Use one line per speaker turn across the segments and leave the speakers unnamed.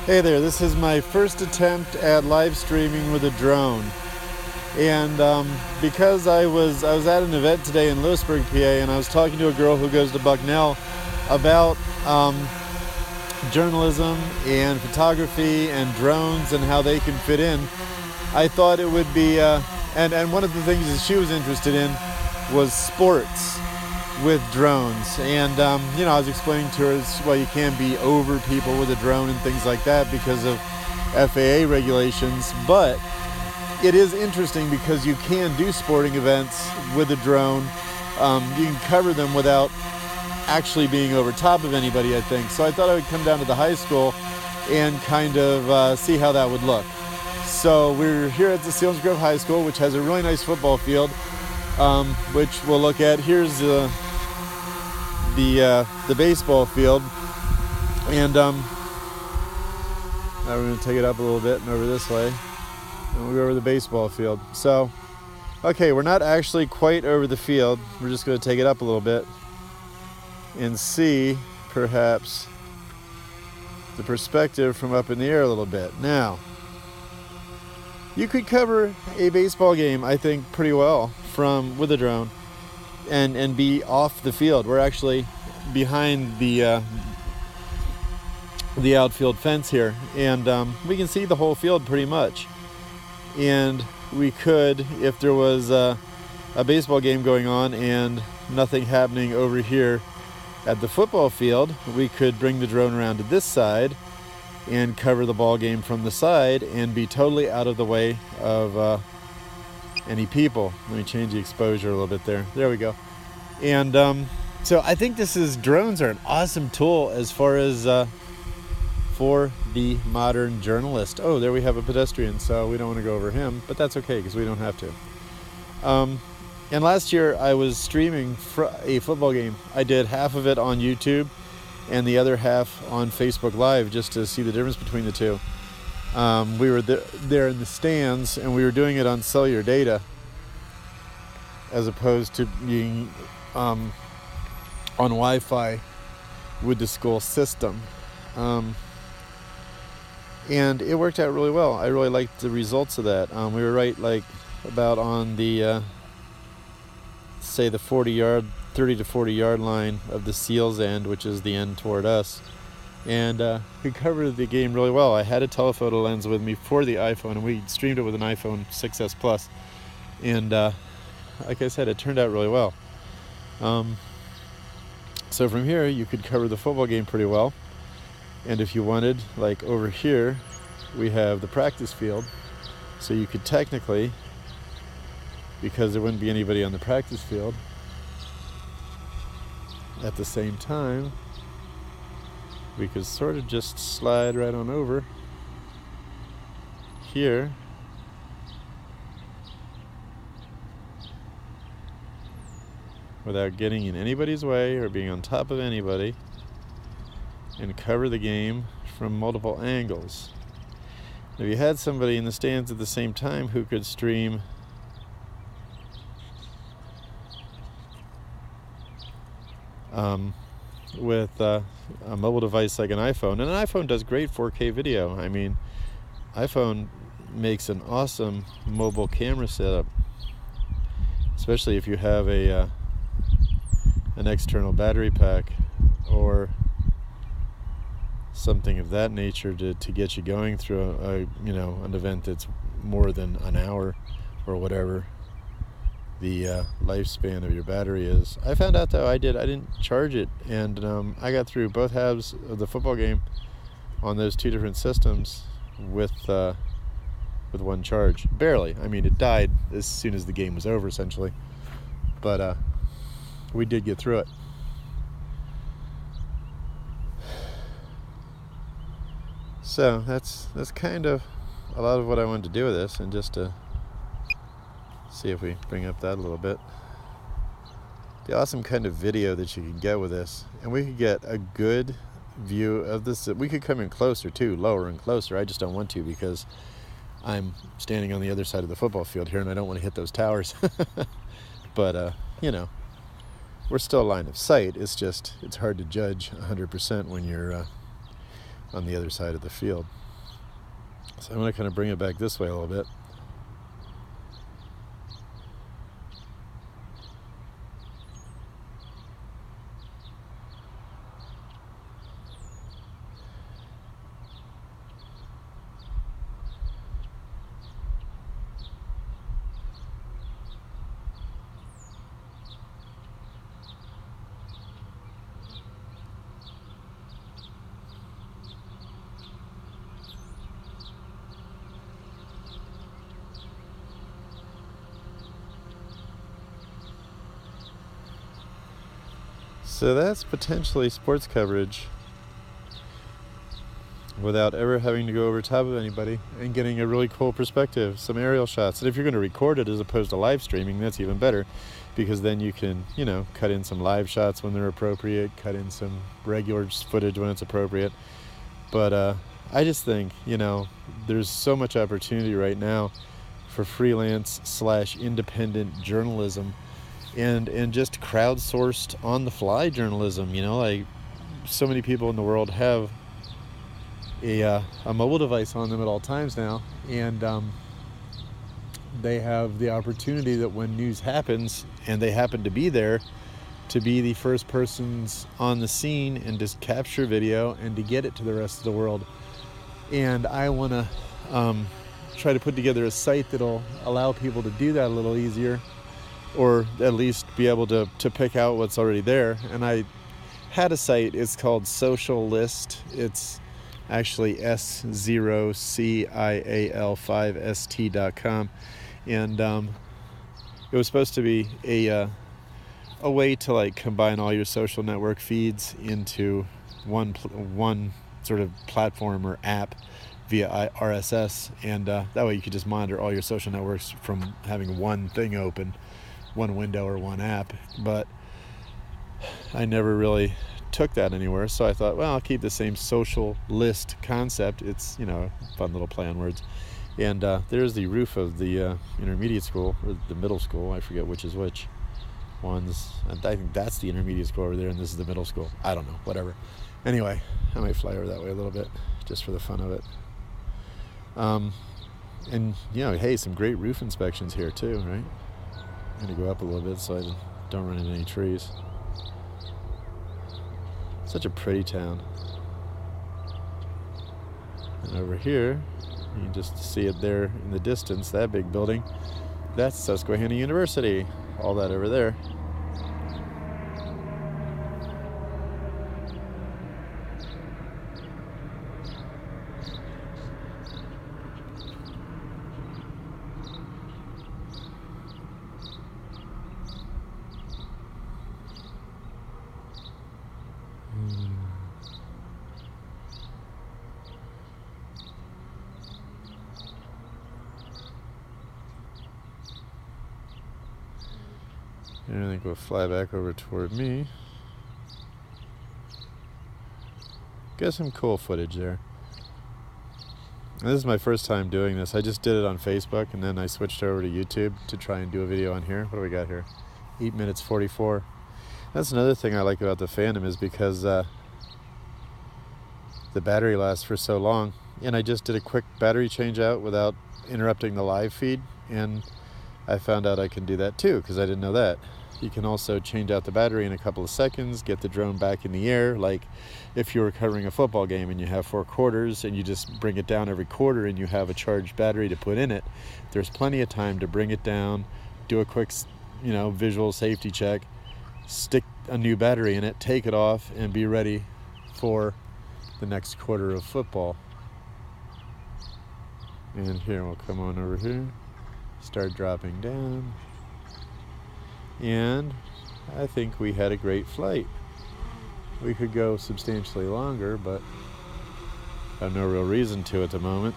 Hey there, this is my first attempt at live streaming with a drone. And because I was at an event today in Lewisburg, PA, and I was talking to a girl who goes to Bucknell about journalism and photography and drones and how they can fit in. I thought it would be, and one of the things that she was interested in was sports with drones. And, I was explaining to her, well, you can't be over people with a drone and things like that because of FAA regulations. But it is interesting because you can do sporting events with a drone. You can cover them without actually being over top of anybody, I think. So I thought I would come down to the high school and kind of see how that would look. So we're here at the Selinsgrove High School, which has a really nice football field, which we'll look at. Here's the baseball field, and now we're going to take it up a little bit and over this way, and we'll go over the baseball field. So, okay, we're not actually quite over the field. We're just going to take it up a little bit and see, perhaps, the perspective from up in the air a little bit. Now, you could cover a baseball game, I think, pretty well with a drone and be off the field. We're actually behind the outfield fence here, and we can see the whole field pretty much. And we could, if there was a baseball game going on and nothing happening over here at the football field, we could bring the drone around to this side and cover the ball game from the side and be totally out of the way of any people. Let me change the exposure a little bit there. There we go. And so I think drones are an awesome tool as far as for the modern journalist. Oh, there we have a pedestrian, so we don't want to go over him, but that's okay because we don't have to. And last year I was streaming a football game. I did half of it on YouTube and the other half on Facebook Live just to see the difference between the two. We were there in the stands, and we were doing it on cellular data as opposed to being on Wi-Fi with the school system. And it worked out really well. I really liked the results of that. We were right about on the say the 30 to 40 yard line of the Seals end, which is the end toward us. And we covered the game really well. I had a telephoto lens with me for the iPhone, and we streamed it with an iPhone 6S Plus. And like I said, it turned out really well. So from here, you could cover the football game pretty well. And if you wanted, like over here, we have the practice field. So you could technically, because there wouldn't be anybody on the practice field, at the same time, we could sort of just slide right on over here without getting in anybody's way or being on top of anybody and cover the game from multiple angles. If you had somebody in the stands at the same time who could stream with a mobile device like an iPhone, and an iPhone does great 4K video. I mean, iPhone makes an awesome mobile camera setup, especially if you have an external battery pack or something of that nature to get you going through an event that's more than an hour or whatever the lifespan of your battery is. I found out though I didn't charge it, and I got through both halves of the football game on those two different systems with one charge. Barely. I mean, it died as soon as the game was over, essentially. But we did get through it. So that's kind of a lot of what I wanted to do with this, and just to see if we bring up that a little bit. The awesome kind of video that you can get with this, and we could get a good view of this. We could come in closer too, lower and closer. I just don't want to because I'm standing on the other side of the football field here, and I don't want to hit those towers. But we're still line of sight. It's hard to judge 100% when you're on the other side of the field. So I'm going to kind of bring it back this way a little bit. So that's potentially sports coverage without ever having to go over top of anybody and getting a really cool perspective, some aerial shots. And if you're going to record it as opposed to live streaming, that's even better, because then you can, cut in some live shots when they're appropriate, cut in some regular footage when it's appropriate. But I just think, there's so much opportunity right now for freelance/independent journalism and just crowdsourced on the fly journalism. Like so many people in the world have a mobile device on them at all times now, and they have the opportunity that when news happens and they happen to be there, to be the first persons on the scene and just capture video and to get it to the rest of the world. And I want to try to put together a site that'll allow people to do that a little easier, or at least be able to pick out what's already there. And I had a site, it's called Social List. It's actually SOCIAL5ST.com. And it was supposed to be a way to like combine all your social network feeds into one sort of platform or app via RSS, and that way you could just monitor all your social networks from having one thing open, one window or one app. But I never really took that anywhere, so I thought, well, I'll keep the same social list concept. It's, a fun little play on words. And there's the roof of the intermediate school, or the middle school, I forget which is which ones. I think that's the intermediate school over there, and this is the middle school. I don't know, whatever. Anyway, I might fly over that way a little bit, just for the fun of it. And, hey, some great roof inspections here too, right? I'm going to go up a little bit so I don't run into any trees. Such a pretty town. And over here, you can just see it there in the distance, that big building. That's Susquehanna University. All that over there. And I think we'll fly back over toward me. Got some cool footage there. And this is my first time doing this. I just did it on Facebook, and then I switched over to YouTube to try and do a video on here. What do we got here? 8 minutes 44. That's another thing I like about the Phantom, is because the battery lasts for so long. And I just did a quick battery change out without interrupting the live feed, and I found out I can do that too, because I didn't know that. You can also change out the battery in a couple of seconds, get the drone back in the air. Like if you're covering a football game and you have 4 quarters and you just bring it down every quarter and you have a charged battery to put in it, there's plenty of time to bring it down, do a quick, visual safety check, stick a new battery in it, take it off, and be ready for the next quarter of football. And here, we'll come on over here, start dropping down. And I think we had a great flight. We could go substantially longer, but I have no real reason to at the moment.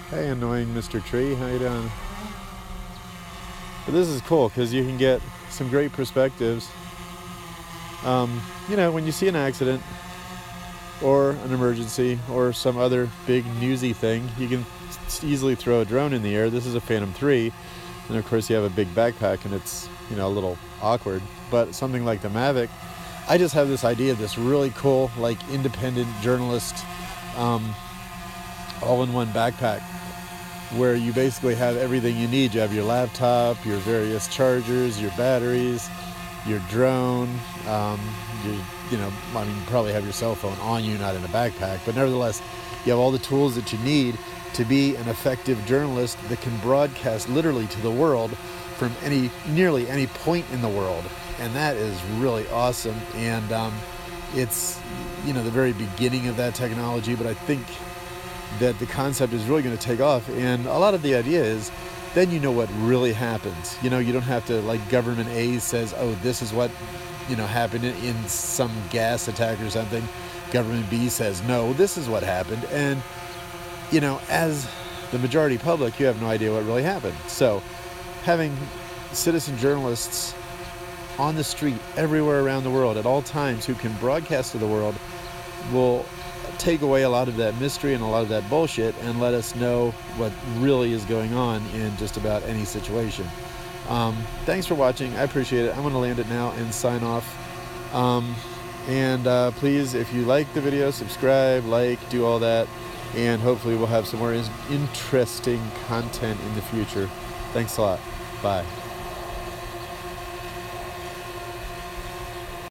Hey, annoying Mr. Tree, how you doing? But this is cool because you can get some great perspectives. When you see an accident or an emergency or some other big newsy thing, you can easily throw a drone in the air. This is a Phantom 3, and of course you have a big backpack, and it's, you know, a little awkward. But something like the Mavic, I just have this idea of this really cool, like, independent journalist, all-in-one backpack, where you basically have everything you need. You have your laptop, your various chargers, your batteries, your drone, you probably have your cell phone on you, not in a backpack, but nevertheless, you have all the tools that you need to be an effective journalist that can broadcast literally to the world from nearly any point in the world. And that is really awesome. And it's, you know, the very beginning of that technology, but I think that the concept is really going to take off. And a lot of the idea is then you know what really happens. You know, you don't have to, like, government A says, oh, this is what, you know, happened in some gas attack or something. Government B says, no, this is what happened. And, you know, as the majority public, you have no idea what really happened. So having citizen journalists on the street everywhere around the world at all times who can broadcast to the world will take away a lot of that mystery and a lot of that bullshit and let us know what really is going on in just about any situation. Thanks for watching. I appreciate it. I'm going to land it now and sign off. Please, if you like the video, subscribe, like, do all that, and hopefully we'll have some more interesting content in the future. Thanks a lot. Bye.